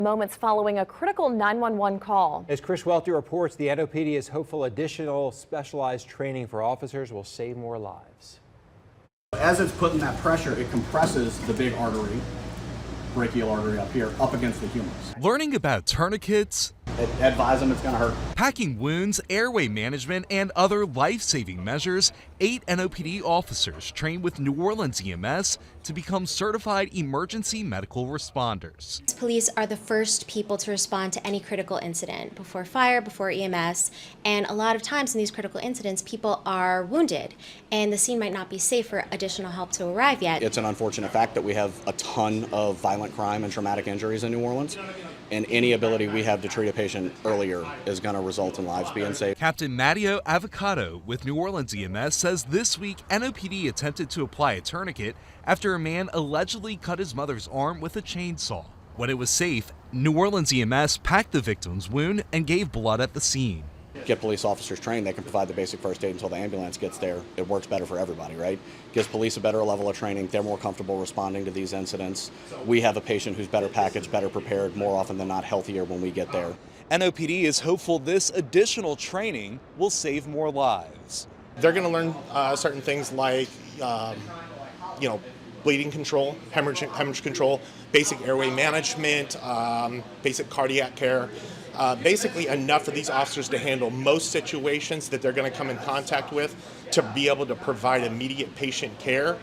Moments following a critical 911 call. As Chris Welty reports, the NOPD is hopeful additional specialized training for officers will save more lives. As it's putting that pressure, it compresses the big artery, brachial artery up here, up against the humerus. Learning about tourniquets, Advise them it's going to hurt. packing wounds, airway management, and other life-saving measures, 8 NOPD officers trained with New Orleans EMS to become certified emergency medical responders. Police are the first people to respond to any critical incident, before fire, before EMS, and a lot of times in these critical incidents, people are wounded, and the scene might not be safe for additional help to arrive yet. It's an unfortunate fact that we have a ton of violent crime and traumatic injuries in New Orleans, and any ability we have to treat a patient earlier is going to result in lives being saved. Captain Matteo Avocado with New Orleans EMS says this week NOPD attempted to apply a tourniquet after a man allegedly cut his mother's arm with a chainsaw. When it was safe, New Orleans EMS packed the victim's wound and gave blood at the scene. Get police officers trained, they can provide the basic first aid until the ambulance gets there. It works better for everybody, right? Gives police a better level of training. They're more comfortable responding to these incidents. We have a patient who's better packaged, better prepared, more often than not healthier when we get there. NOPD is hopeful this additional training will save more lives. They're going to learn certain things like, bleeding control, hemorrhage control, basic airway management, basic cardiac care. Basically enough for these officers to handle most situations that they're going to come in contact with, to be able to provide immediate patient care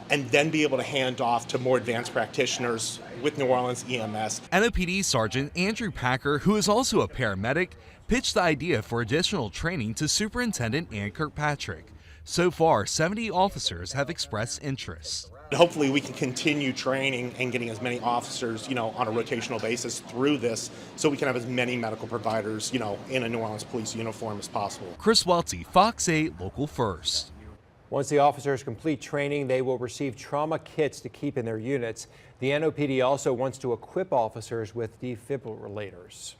and then be able to hand off to more advanced practitioners with New Orleans EMS. NOPD Sergeant Andrew Packer, who is also a paramedic, pitched the idea for additional training to Superintendent Ann Kirkpatrick. So far, 70 officers have expressed interest. Hopefully we can continue training and getting as many officers, on a rotational basis through this, so we can have as many medical providers, in a New Orleans police uniform as possible. Chris Welty, Fox 8 Local First. Once the officers complete training, they will receive trauma kits to keep in their units. The NOPD also wants to equip officers with defibrillators.